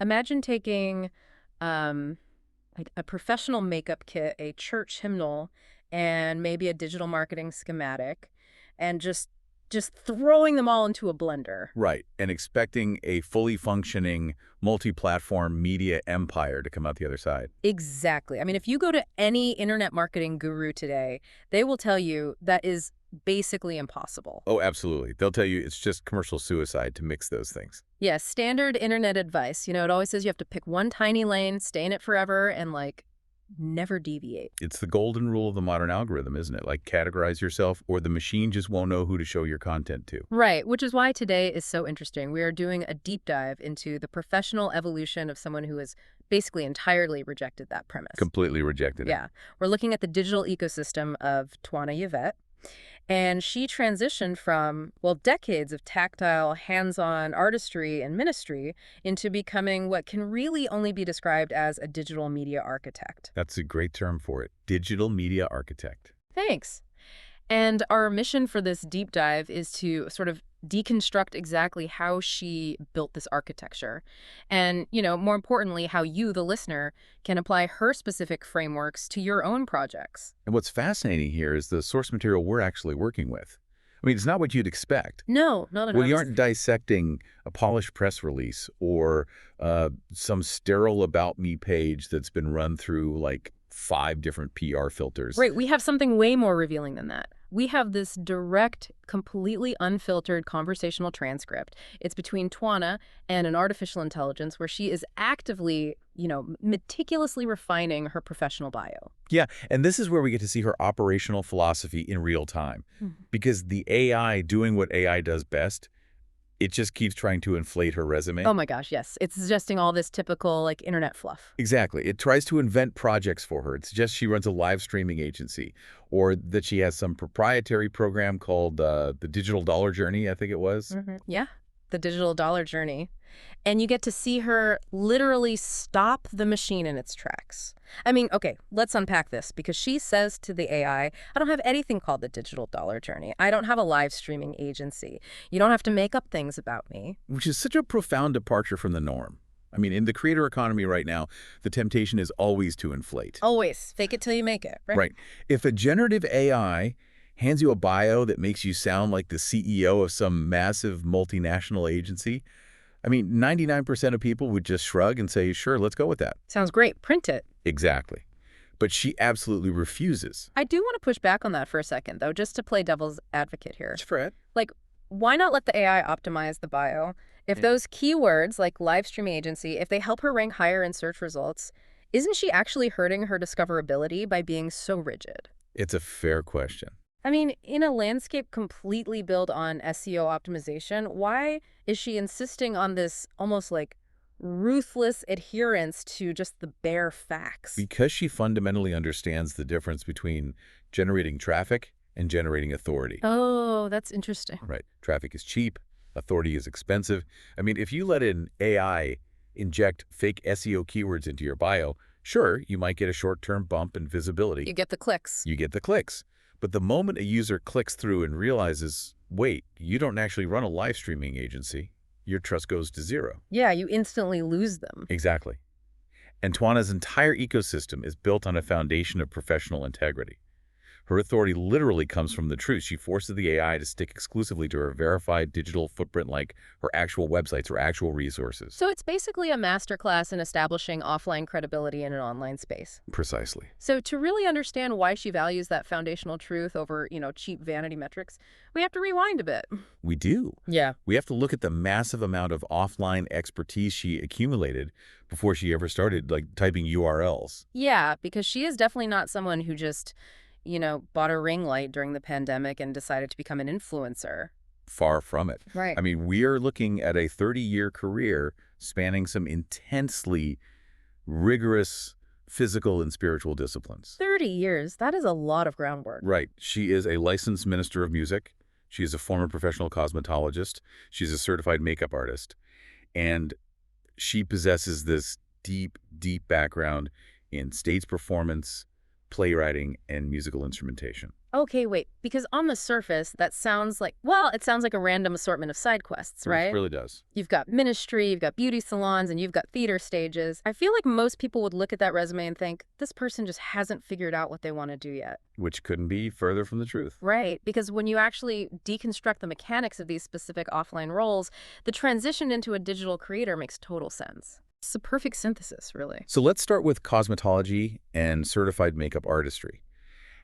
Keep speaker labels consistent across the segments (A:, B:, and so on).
A: Imagine taking um, like a professional makeup kit, a church hymnal, and maybe a digital marketing schematic, and just throwing them all into a blender.
B: Right, and expecting a fully functioning multi-platform media empire to come out the other side.
A: Exactly. I mean, if you go to any internet marketing guru today, they will tell you that is basically impossible.
B: Oh, absolutely. They'll tell you it's just commercial suicide to mix those things.
A: Yes, standard internet advice. It always says you have to pick one tiny lane, stay in it forever, and never deviate.
B: It's the golden rule of the modern algorithm, isn't it? Like, categorize yourself or the machine just won't know who to show your content to.
A: Right, which is why today is so interesting. We are doing a deep dive into the professional evolution of someone who has basically entirely rejected that premise.
B: Completely rejected it.
A: Yeah, we're looking at the digital ecosystem of Twanna, and she transitioned from, well, decades of tactile, hands-on artistry and ministry into becoming what can really only be described as a digital media architect.
B: That's a great term for it. Digital media architect.
A: Thanks. And our mission for this deep dive is to sort of deconstruct exactly how she built this architecture. And, more importantly, how you, the listener, can apply her specific frameworks to your own projects.
B: And what's fascinating here is the source material we're actually working with. I mean, it's not what you'd expect.
A: No, not at all.
B: We aren't dissecting a polished press release or some sterile About Me page that's been run through like 5 different PR filters.
A: Right, we have something way more revealing than that. We have this direct, completely unfiltered conversational transcript. It's between Twanna and an artificial intelligence where she is actively, meticulously refining her professional bio.
B: Yeah, and this is where we get to see her operational philosophy in real time. Because the AI doing what AI does best, it just keeps trying to inflate her resume.
A: Oh my gosh, yes. It's suggesting all this typical, internet fluff.
B: Exactly. It tries to invent projects for her. It suggests she runs a live streaming agency or that she has some proprietary program called the Digital Dollar Journey, I think it was.
A: Yeah, the digital dollar journey. And you get to see her literally stop the machine in its tracks. I mean, okay, let's unpack this, because she says to the AI, I don't have anything called the digital dollar journey. I don't have a live streaming agency. You don't have to make up things about me.
B: Which is such a profound departure from the norm. I mean, in the creator economy right now, the temptation is always to inflate.
A: Always. Fake it till you make it, right?
B: Right. If a generative AI hands you a bio that makes you sound like the CEO of some massive multinational agency, I mean, 99% of people would just shrug and say, sure, let's go with that.
A: Sounds great. Print it.
B: Exactly. But she absolutely refuses.
A: I do want to push back on that for a second, though, just to play devil's advocate here.
B: Fred.
A: Why not let the AI optimize the bio? If those keywords, like live streaming agency, if they help her rank higher in search results, isn't she actually hurting her discoverability by being so rigid?
B: It's a fair question.
A: I mean, in a landscape completely built on SEO optimization, why is she insisting on this almost ruthless adherence to just the bare facts?
B: Because she fundamentally understands the difference between generating traffic and generating authority.
A: Oh, that's interesting.
B: Right. Traffic is cheap. Authority is expensive. I mean, if you let an AI inject fake SEO keywords into your bio, sure, you might get a short-term bump in visibility.
A: You get the clicks.
B: You get the clicks. But the moment a user clicks through and realizes, wait, you don't actually run a live streaming agency, your trust goes to zero.
A: Yeah, you instantly lose them.
B: Exactly. And Twanna's entire ecosystem is built on a foundation of professional integrity. Her authority literally comes from the truth. She forces the AI to stick exclusively to her verified digital footprint, like her actual websites or actual resources.
A: So it's basically a masterclass in establishing offline credibility in an online space.
B: Precisely.
A: So to really understand why she values that foundational truth over, cheap vanity metrics, we have to rewind a bit.
B: We do.
A: Yeah.
B: We have to look at the massive amount of offline expertise she accumulated before she ever started, typing URLs.
A: Yeah, because she is definitely not someone who just bought a ring light during the pandemic and decided to become an influencer.
B: Far from it.
A: Right.
B: I mean, we are looking at a 30-year career spanning some intensely rigorous physical and spiritual disciplines.
A: 30 years. That is a lot of groundwork.
B: Right. She is a licensed minister of music. She is a former professional cosmetologist. She's a certified makeup artist. And she possesses this deep, deep background in stage performance, playwriting, and musical instrumentation.
A: Okay, wait, because on the surface, that sounds like, well, it sounds like a random assortment of side quests,
B: It
A: right?
B: really does.
A: You've got ministry, you've got beauty salons, and you've got theater stages. I feel like most people would look at that resume and think, this person just hasn't figured out what they want to do yet.
B: Which couldn't be further from the truth.
A: Right, because when you actually deconstruct the mechanics of these specific offline roles, the transition into a digital creator makes total sense. It's a perfect synthesis, really.
B: So let's start with cosmetology and certified makeup artistry.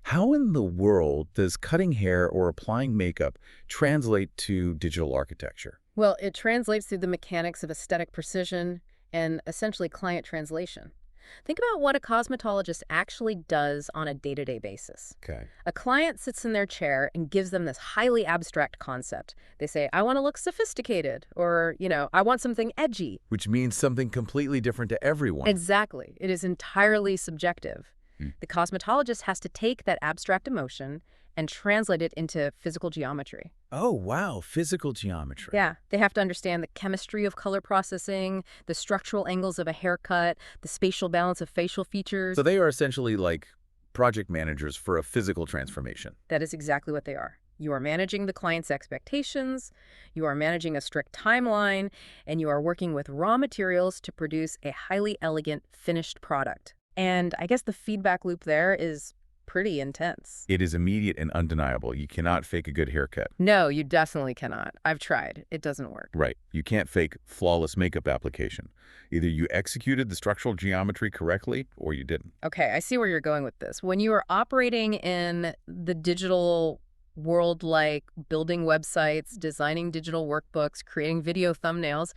B: How in the world does cutting hair or applying makeup translate to digital architecture?
A: Well, it translates through the mechanics of aesthetic precision and essentially client translation. Think about what a cosmetologist actually does on a day-to-day basis.
B: Okay.
A: A client sits in their chair and gives them this highly abstract concept. They say, I want to look sophisticated, or, I want something edgy.
B: Which means something completely different to everyone.
A: Exactly. It is entirely subjective.
B: Hmm.
A: The cosmetologist has to take that abstract emotion and translate it into physical geometry.
B: Oh, wow. Physical geometry.
A: Yeah, they have to understand the chemistry of color processing, the structural angles of a haircut, the spatial balance of facial features.
B: So they are essentially like project managers for a physical transformation.
A: That is exactly what they are. You are managing the client's expectations, you are managing a strict timeline, and you are working with raw materials to produce a highly elegant, finished product. And I guess the feedback loop there is pretty intense.
B: It is immediate and undeniable. You cannot fake a good haircut.
A: No, you definitely cannot. I've tried. It doesn't work.
B: Right. You can't fake flawless makeup application. Either you executed the structural geometry correctly or you didn't.
A: Okay, I see where you're going with this. When you are operating in the digital world, like building websites, designing digital workbooks, creating video thumbnails,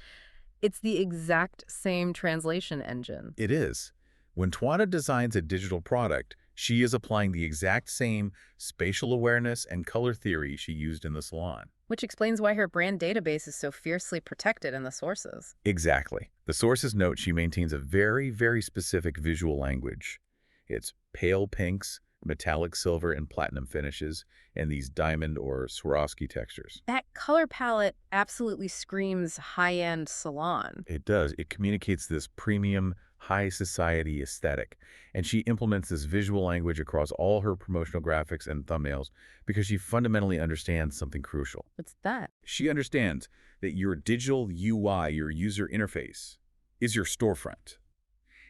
A: it's the exact same translation engine.
B: It is. When Twanna designs a digital product, she is applying the exact same spatial awareness and color theory she used in the salon.
A: Which explains why her brand database is so fiercely protected in the sources.
B: Exactly. The sources note she maintains a very, very specific visual language. It's pale pinks, metallic silver, and platinum finishes, and these diamond or Swarovski textures.
A: That color palette absolutely screams high-end salon.
B: It does. It communicates this premium, high society aesthetic, and she implements this visual language across all her promotional graphics and thumbnails because she fundamentally understands something crucial.
A: What's that?
B: She understands that your digital UI, your user interface, is your storefront.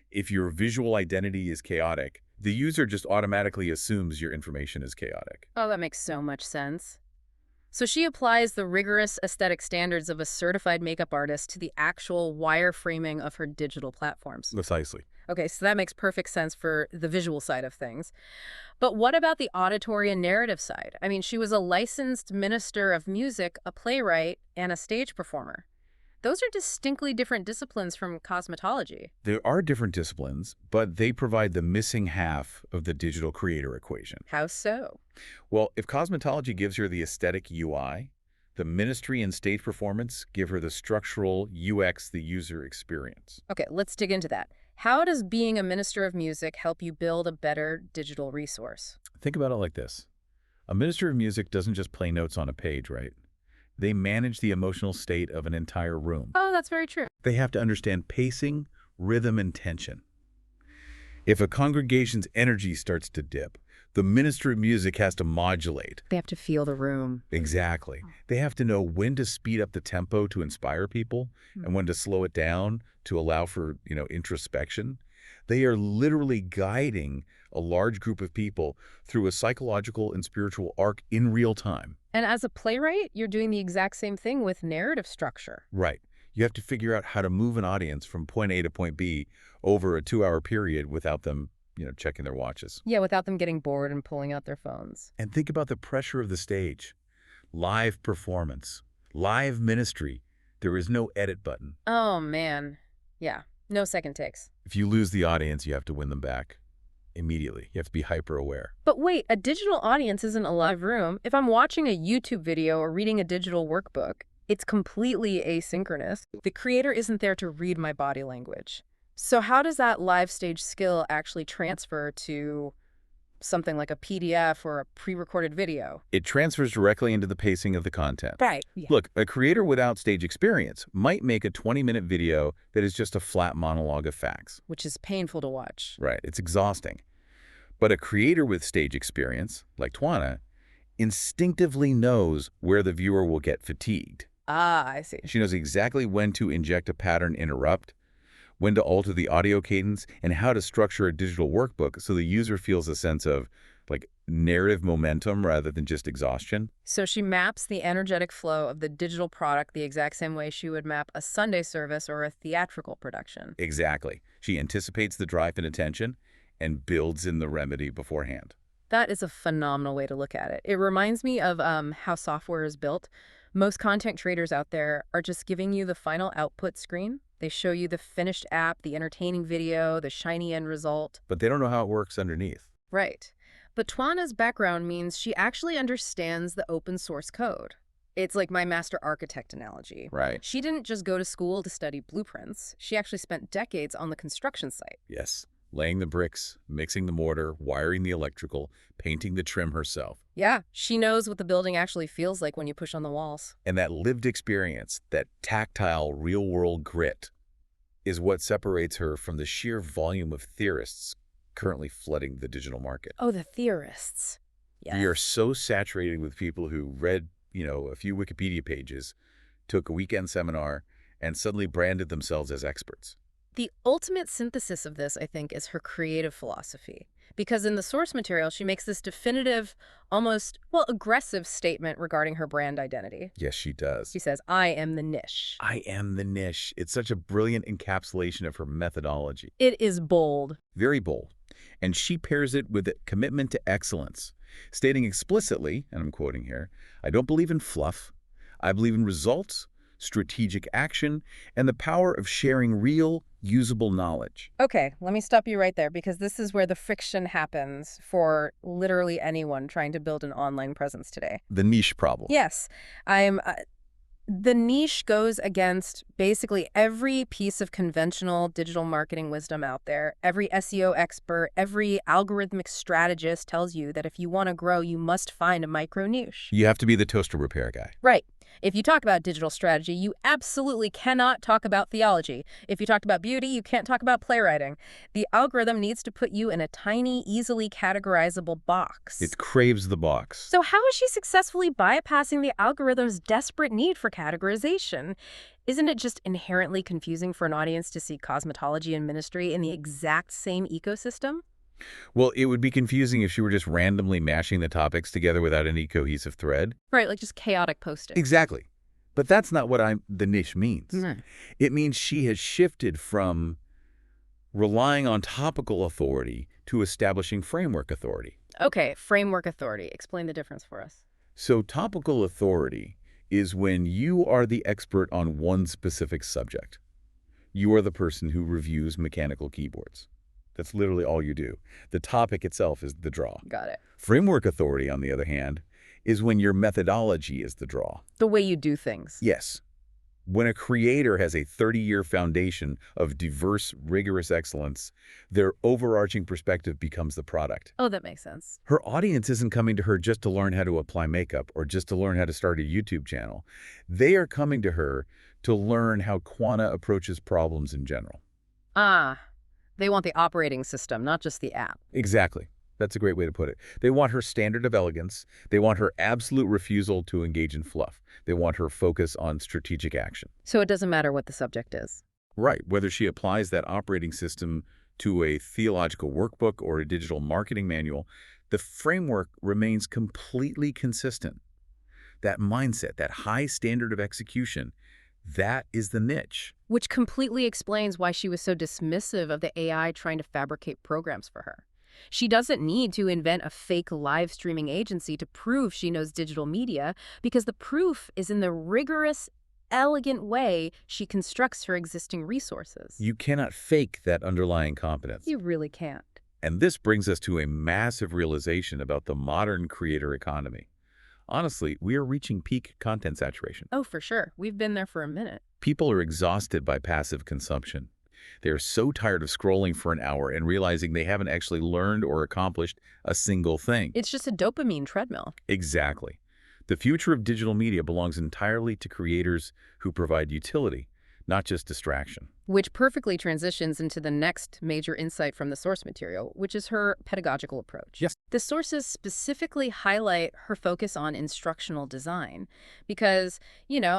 B: If your visual identity is chaotic, the user just automatically assumes your information is chaotic.
A: Oh, that makes so much sense. So she applies the rigorous aesthetic standards of a certified makeup artist to the actual wireframing of her digital platforms.
B: Precisely.
A: Okay, so that makes perfect sense for the visual side of things. But what about the auditory and narrative side? I mean, she was a licensed minister of music, a playwright, and a stage performer. Those are distinctly different disciplines from cosmetology.
B: There are different disciplines, but they provide the missing half of the digital creator equation.
A: How so?
B: Well, if cosmetology gives her the aesthetic UI, the ministry and stage performance give her the structural UX, the user experience.
A: Okay, let's dig into that. How does being a minister of music help you build a better digital resource?
B: Think about it like this. A minister of music doesn't just play notes on a page, right? They manage the emotional state of an entire room.
A: Oh, that's very true.
B: They have to understand pacing, rhythm, and tension. If a congregation's energy starts to dip, the minister of music has to modulate.
A: They have to feel the room.
B: Exactly. They have to know when to speed up the tempo to inspire people and when to slow it down to allow for, introspection. They are literally guiding a large group of people through a psychological and spiritual arc in real time.
A: And as a playwright, you're doing the exact same thing with narrative structure.
B: Right. You have to figure out how to move an audience from point A to point B over a 2-hour period without them, checking their watches.
A: Yeah, without them getting bored and pulling out their phones.
B: And think about the pressure of the stage. Live performance, live ministry. There is no edit button.
A: Oh, man. Yeah, no second takes.
B: If you lose the audience, you have to win them back immediately. You have to be hyper aware.
A: But wait, a digital audience isn't a live room. If I'm watching a YouTube video or reading a digital workbook, it's completely asynchronous. The creator isn't there to read my body language. So how does that live stage skill actually transfer to something like a PDF or a pre-recorded video?
B: It transfers directly into the pacing of the content.
A: Right. Yeah.
B: Look, a creator without stage experience might make a 20-minute video that is just a flat monologue of facts.
A: Which is painful to watch.
B: Right. It's exhausting. But a creator with stage experience, like Twanna, instinctively knows where the viewer will get fatigued.
A: Ah, I see.
B: She knows exactly when to inject a pattern interrupt, when to alter the audio cadence, and how to structure a digital workbook so the user feels a sense of, like, narrative momentum rather than just exhaustion.
A: So she maps the energetic flow of the digital product the exact same way she would map a Sunday service or a theatrical production.
B: Exactly. She anticipates the drive and attention and builds in the remedy beforehand.
A: That is a phenomenal way to look at it. It reminds me of how software is built. Most content creators out there are just giving you the final output screen. They show you the finished app, the entertaining video, the shiny end result.
B: But they don't know how it works underneath.
A: Right. But Twanna's background means she actually understands the open source code. It's like my master architect analogy.
B: Right.
A: She didn't just go to school to study blueprints. She actually spent decades on the construction site.
B: Yes. Laying the bricks, mixing the mortar, wiring the electrical, painting the trim herself.
A: Yeah, she knows what the building actually feels like when you push on the walls.
B: And that lived experience, that tactile, real-world grit, is what separates her from the sheer volume of theorists currently flooding the digital market.
A: Oh, the theorists. Yes.
B: We are so saturated with people who read, a few Wikipedia pages, took a weekend seminar, and suddenly branded themselves as experts.
A: The ultimate synthesis of this, I think, is her creative philosophy. Because in the source material, she makes this definitive, almost, aggressive statement regarding her brand identity.
B: Yes, she does.
A: She says, I am the niche.
B: I am the niche. It's such a brilliant encapsulation of her methodology.
A: It is bold.
B: Very bold. And she pairs it with a commitment to excellence, stating explicitly, and I'm quoting here, I don't believe in fluff. I believe in results, strategic action, and the power of sharing real, usable knowledge.
A: Okay, let me stop you right there because this is where the friction happens for literally anyone trying to build an online presence today.
B: The niche problem.
A: Yes, the niche goes against basically every piece of conventional digital marketing wisdom out there. Every SEO expert, every algorithmic strategist tells you that if you want to grow, you must find a micro niche.
B: You have to be the toaster repair guy.
A: Right. If you talk about digital strategy, you absolutely cannot talk about theology. If you talk about beauty, you can't talk about playwriting. The algorithm needs to put you in a tiny, easily categorizable box.
B: It craves the box.
A: So how is she successfully bypassing the algorithm's desperate need for categorization? Isn't it just inherently confusing for an audience to see cosmetology and ministry in the exact same ecosystem?
B: Well, it would be confusing if she were just randomly mashing the topics together without any cohesive thread.
A: Right, like just chaotic posting.
B: Exactly. But that's not what the niche means.
A: No.
B: It means she has shifted from relying on topical authority to establishing framework authority.
A: Okay, framework authority. Explain the difference for us.
B: So topical authority is when you are the expert on one specific subject. You are the person who reviews mechanical keyboards. That's literally all you do. The topic itself is the draw.
A: Got it.
B: Framework authority, on the other hand, is when your methodology is the draw.
A: The way you do things.
B: Yes. When a creator has a 30-year foundation of diverse, rigorous excellence, their overarching perspective becomes the product.
A: Oh, that makes sense.
B: Her audience isn't coming to her just to learn how to apply makeup or just to learn how to start a YouTube channel. They are coming to her to learn how Twanna approaches problems in general.
A: Ah, they want the operating system, not just the app.
B: Exactly. That's a great way to put it. They want her standard of elegance. They want her absolute refusal to engage in fluff. They want her focus on strategic action.
A: So it doesn't matter what the subject is.
B: Right. Whether she applies that operating system to a theological workbook or a digital marketing manual, the framework remains completely consistent. That mindset, that high standard of execution, that is the niche.
A: Which completely explains why she was so dismissive of the AI trying to fabricate programs for her. She doesn't need to invent a fake live streaming agency to prove she knows digital media, because the proof is in the rigorous, elegant way she constructs her existing resources.
B: You cannot fake that underlying competence.
A: You really can't.
B: And this brings us to a massive realization about the modern creator economy. Honestly, we are reaching peak content saturation.
A: Oh, for sure. We've been there for a minute.
B: People are exhausted by passive consumption. They are so tired of scrolling for an hour and realizing they haven't actually learned or accomplished a single thing.
A: It's just a dopamine treadmill.
B: Exactly. The future of digital media belongs entirely to creators who provide utility, not just distraction.
A: Which perfectly transitions into the next major insight from the source material, which is her pedagogical approach.
B: Yes.
A: The sources specifically highlight her focus on instructional design because,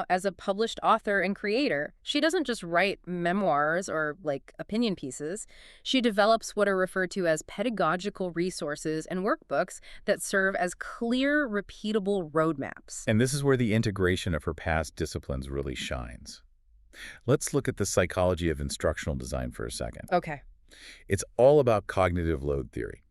A: as a published author and creator, she doesn't just write memoirs or opinion pieces. She develops what are referred to as pedagogical resources and workbooks that serve as clear, repeatable roadmaps.
B: And this is where the integration of her past disciplines really shines. Let's look at the psychology of instructional design for a second.
A: Okay.
B: It's all about cognitive load theory.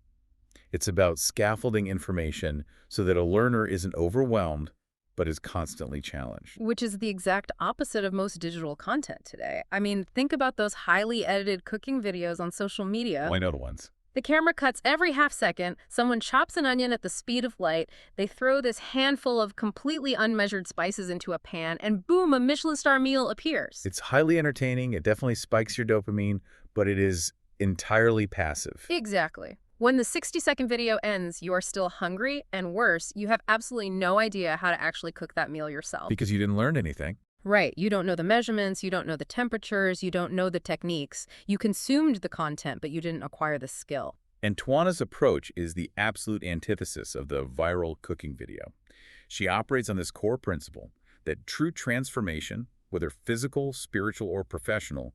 B: It's about scaffolding information so that a learner isn't overwhelmed, but is constantly challenged.
A: Which is the exact opposite of most digital content today. I mean, think about those highly edited cooking videos on social media.
B: Well, I know the ones.
A: The camera cuts every half second, someone chops an onion at the speed of light, they throw this handful of completely unmeasured spices into a pan, and boom, a Michelin star meal appears.
B: It's highly entertaining, it definitely spikes your dopamine, but it is entirely passive.
A: Exactly. When the 60-second video ends, you are still hungry, and worse, you have absolutely no idea how to actually cook that meal yourself.
B: Because you didn't learn anything.
A: Right. You don't know the measurements, you don't know the temperatures, you don't know the techniques. You consumed the content, but you didn't acquire the skill.
B: And Twanna's approach is the absolute antithesis of the viral cooking video. She operates on this core principle that true transformation, whether physical, spiritual, or professional,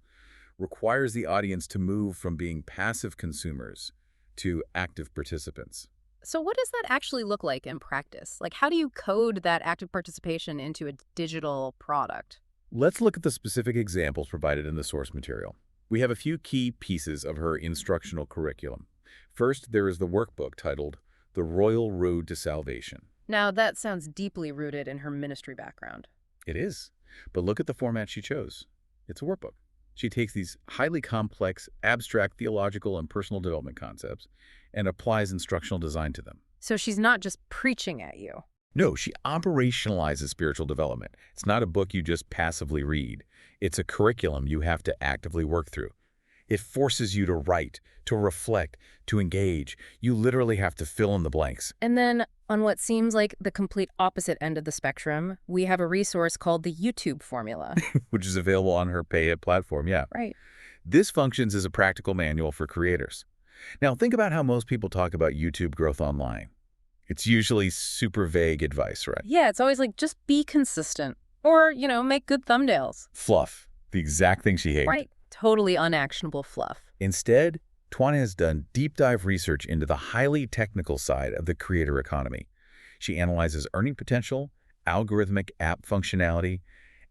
B: requires the audience to move from being passive consumers to active participants.
A: So what does that actually look like in practice? How do you code that active participation into a digital product?
B: Let's look at the specific examples provided in the source material. We have a few key pieces of her instructional curriculum. First, there is the workbook titled The Royal Road to Salvation.
A: Now, that sounds deeply rooted in her ministry background.
B: It is, but look at the format she chose. It's a workbook. She takes these highly complex, abstract theological and personal development concepts and applies instructional design to them.
A: So she's not just preaching at you.
B: No, she operationalizes spiritual development. It's not a book you just passively read. It's a curriculum you have to actively work through. It forces you to write, to reflect, to engage. You literally have to fill in the blanks.
A: And then, on what seems like the complete opposite end of the spectrum, we have a resource called the YouTube formula.
B: Which is available on her pay-it platform, yeah.
A: Right.
B: This functions as a practical manual for creators. Now, think about how most people talk about YouTube growth online. It's usually super vague advice, right?
A: Yeah, it's always just be consistent. Or, make good thumbnails.
B: Fluff, the exact thing she hated.
A: Right. Totally unactionable fluff.
B: Instead, Twanna has done deep dive research into the highly technical side of the creator economy. She analyzes earning potential, algorithmic app functionality,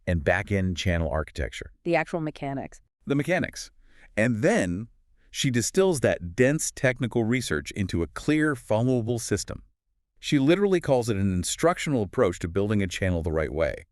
B: and back-end channel architecture.
A: The actual mechanics.
B: The mechanics. And then she distills that dense technical research into a clear, followable system. She literally calls it an instructional approach to building a channel the right way.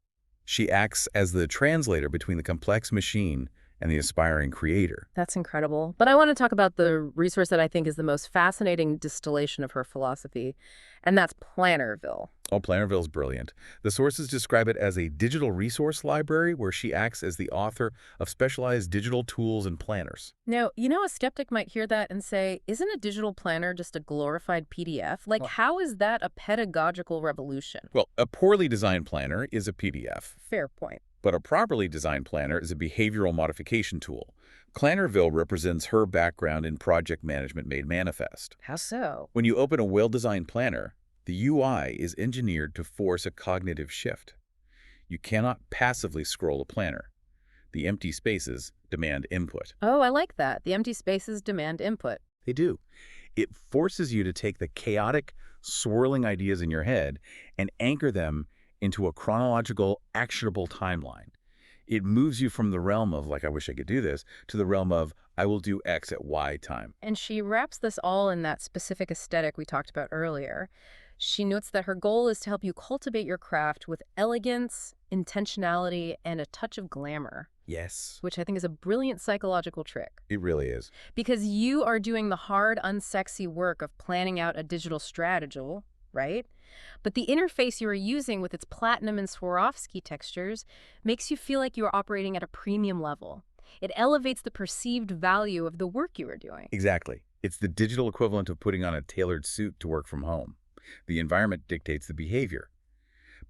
B: She acts as the translator between the complex machine and the aspiring creator.
A: That's incredible. But I want to talk about the resource that I think is the most fascinating distillation of her philosophy, and that's Plannerville.
B: Oh, Plannerville's brilliant. The sources describe it as a digital resource library where she acts as the author of specialized digital tools and planners.
A: Now, a skeptic might hear that and say, isn't a digital planner just a glorified PDF? How is that a pedagogical revolution?
B: Well, a poorly designed planner is a PDF.
A: Fair point.
B: But a properly designed planner is a behavioral modification tool. Plannerville represents her background in project management made manifest.
A: How so?
B: When you open a well-designed planner, the UI is engineered to force a cognitive shift. You cannot passively scroll a planner. The empty spaces demand input.
A: Oh, I like that. The empty spaces demand input.
B: They do. It forces you to take the chaotic, swirling ideas in your head and anchor them into a chronological, actionable timeline. It moves you from the realm of, I wish I could do this, to the realm of, I will do X at Y time.
A: And she wraps this all in that specific aesthetic we talked about earlier. She notes that her goal is to help you cultivate your craft with elegance, intentionality, and a touch of glamour.
B: Yes.
A: Which I think is a brilliant psychological trick.
B: It really is.
A: Because you are doing the hard, unsexy work of planning out a digital strategy, right? But the interface you are using with its platinum and Swarovski textures makes you feel like you are operating at a premium level. It elevates the perceived value of the work you are doing.
B: Exactly. It's the digital equivalent of putting on a tailored suit to work from home. The environment dictates the behavior.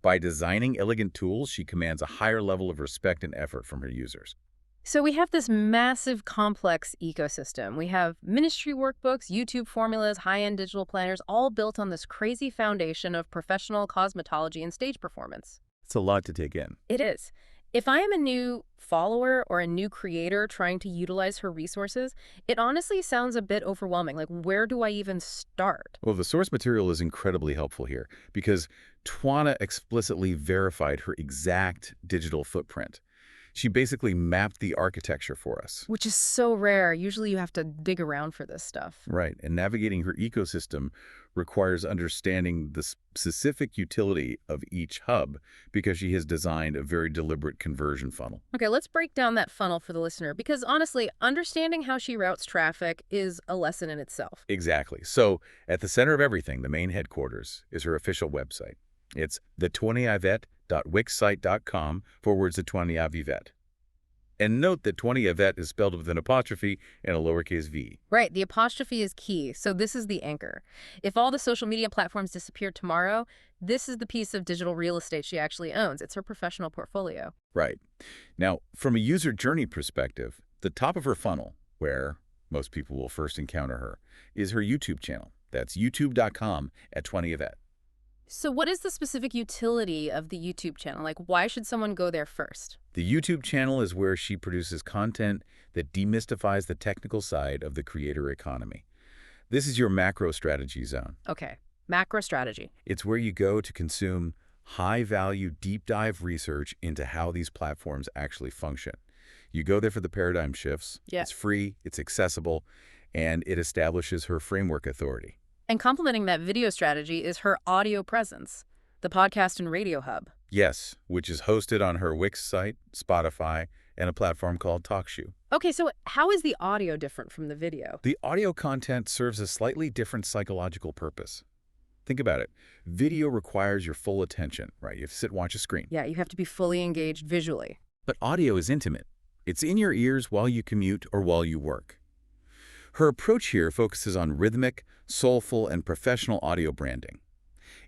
B: By designing elegant tools, she commands a higher level of respect and effort from her users.
A: So we have this massive, complex ecosystem. We have ministry workbooks, YouTube formulas, high-end digital planners, all built on this crazy foundation of professional cosmetology and stage performance.
B: It's a lot to take in.
A: It is. If I am a new follower or a new creator trying to utilize her resources, it honestly sounds a bit overwhelming. Like, where do I even start?
B: Well, the source material is incredibly helpful here because Twanna explicitly verified her exact digital footprint. She basically mapped the architecture for us.
A: Which is so rare. Usually you have to dig around for this stuff.
B: Right, and navigating her ecosystem requires understanding the specific utility of each hub because she has designed a very deliberate conversion funnel.
A: Okay, let's break down that funnel for the listener because honestly, understanding how she routes traffic is a lesson in itself.
B: Exactly. So, at the center of everything, the main headquarters, is her official website. It's thetwannayivet.wixsite.com/Twanna. And note that Twanna is spelled with an apostrophe and a lowercase v.
A: Right, the apostrophe is key, so this is the anchor. If all the social media platforms disappear tomorrow, this is the piece of digital real estate she actually owns. It's her professional portfolio.
B: Right. Now, from a user journey perspective, the top of her funnel, where most people will first encounter her, is her YouTube channel. That's youtube.com/Twanna.
A: So what is the specific utility of the YouTube channel? Like, why should someone go there first?
B: The YouTube channel is where she produces content that demystifies the technical side of the creator economy. This is your macro strategy zone.
A: Okay, macro strategy.
B: It's where you go to consume high-value, deep-dive research into how these platforms actually function. You go there for the paradigm shifts.
A: Yeah.
B: It's free, it's accessible, and it establishes her framework authority.
A: And complementing that video strategy is her audio presence, the podcast and radio hub.
B: Yes, which is hosted on her Wix site, Spotify, and a platform called TalkShoe.
A: Okay, so how is the audio different from the video?
B: The audio content serves a slightly different psychological purpose. Think about it. Video requires your full attention, right? You have to sit and watch a screen.
A: Yeah, you have to be fully engaged visually.
B: But audio is intimate. It's in your ears while you commute or while you work. Her approach here focuses on rhythmic, soulful, and professional audio branding.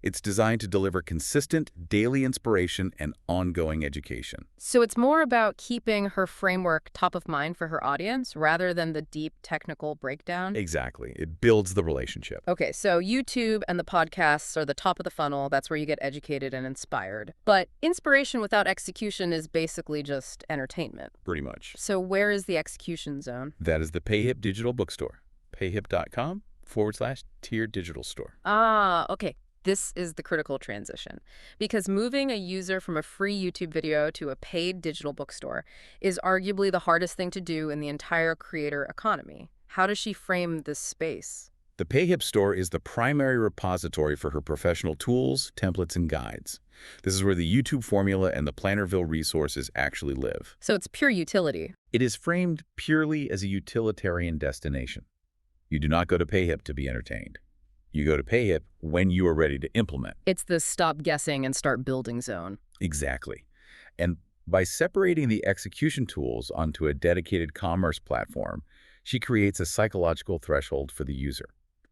B: It's designed to deliver consistent, daily inspiration and ongoing education.
A: So it's more about keeping her framework top of mind for her audience rather than the deep technical breakdown?
B: Exactly. It builds the relationship.
A: Okay, so YouTube and the podcasts are the top of the funnel. That's where you get educated and inspired. But inspiration without execution is basically just entertainment.
B: Pretty much.
A: So where is the execution zone?
B: That is the PayHip digital bookstore. payhip.com/tiered digital store.
A: Ah, okay. This is the critical transition because moving a user from a free YouTube video to a paid digital bookstore is arguably the hardest thing to do in the entire creator economy. How does she frame this space?
B: The PayHip store is the primary repository for her professional tools, templates, and guides. This is where the YouTube formula and the Plannerville resources actually live.
A: So it's pure utility.
B: It is framed purely as a utilitarian destination. You do not go to PayHip to be entertained. You go to PayHip when you are ready to implement.
A: It's the stop guessing and start building zone.
B: Exactly. And by separating the execution tools onto a dedicated commerce platform, she creates a psychological threshold for the user.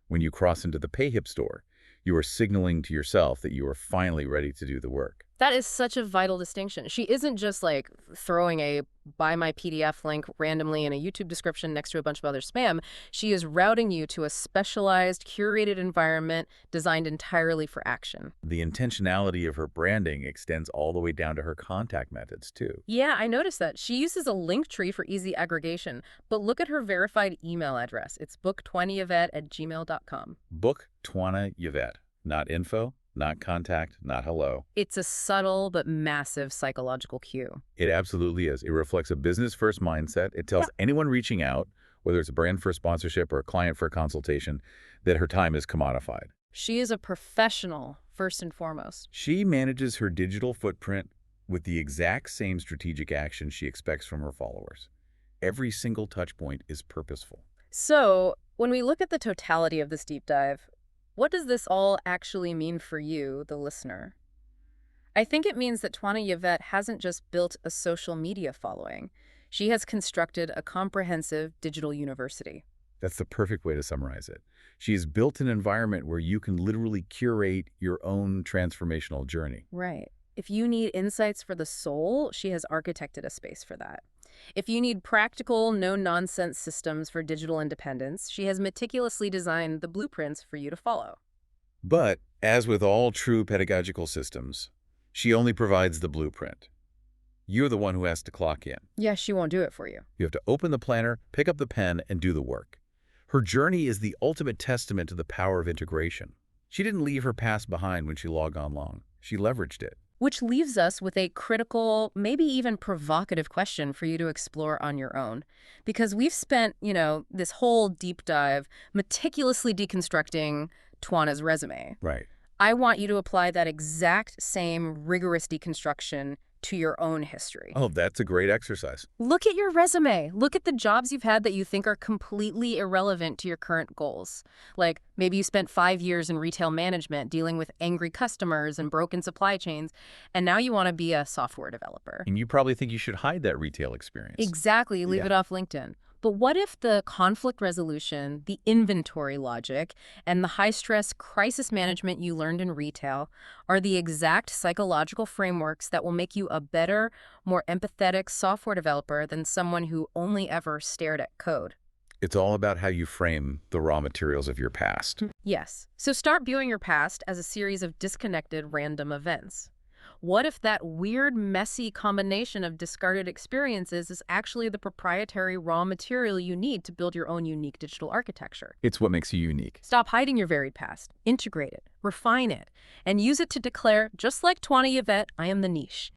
B: When you cross into the PayHip store, you are signaling to yourself that you are finally ready to do the work.
A: That is such a vital distinction. She isn't just like throwing a buy my PDF link randomly in a YouTube description next to a bunch of other spam. She is routing you to a specialized, curated environment designed entirely for action.
B: The intentionality of her branding extends all the way down to her contact methods, too.
A: Yeah, I noticed that. She uses a link tree for easy aggregation, but look at her verified email address. It's booktwannayavet@gmail.com.
B: Book Twanna Yvette. Not info, not contact, not hello.
A: It's a subtle but massive psychological cue.
B: It absolutely is. It reflects a business-first mindset. It tells anyone reaching out, whether it's a brand for a sponsorship or a client for a consultation, that her time is commodified.
A: She is a professional, first and foremost.
B: She manages her digital footprint with the exact same strategic action she expects from her followers. Every single touch point is purposeful.
A: So, when we look at the totality of this deep dive, what does this all actually mean for you, the listener? I think it means that Twanna Yvette hasn't just built a social media following. She has constructed a comprehensive digital university.
B: That's the perfect way to summarize it. She has built an environment where you can literally curate your own transformational journey.
A: Right. If you need insights for the soul, she has architected a space for that. If you need practical, no-nonsense systems for digital independence, she has meticulously designed the blueprints for you to follow.
B: But, as with all true pedagogical systems, she only provides the blueprint. You're the one who has to clock in.
A: Yeah, she won't do it for you.
B: You have to open the planner, pick up the pen, and do the work. Her journey is the ultimate testament to the power of integration. She didn't leave her past behind when she logged on long. She leveraged it.
A: Which leaves us with a critical, maybe even provocative question for you to explore on your own. Because we've spent, this whole deep dive meticulously deconstructing Twanna's resume.
B: Right.
A: I want you to apply that exact same rigorous deconstruction to your own history.
B: Oh, that's a great exercise.
A: Look at your resume. Look at the jobs you've had that you think are completely irrelevant to your current goals. Like maybe you spent 5 years in retail management dealing with angry customers and broken supply chains, and now you want to be a software developer.
B: And you probably think you should hide that retail experience.
A: Exactly. Leave
B: Yeah.
A: it off LinkedIn. But what if the conflict resolution, the inventory logic, and the high-stress crisis management you learned in retail are the exact psychological frameworks that will make you a better, more empathetic software developer than someone who only ever stared at code?
B: It's all about how you frame the raw materials of your past.
A: Yes. So start viewing your past as a series of disconnected random events. What if that weird, messy combination of discarded experiences is actually the proprietary raw material you need to build your own unique digital architecture?
B: It's what makes you unique.
A: Stop hiding your varied past, integrate it, refine it, and use it to declare, just like Twanna Yvette, I am the niche.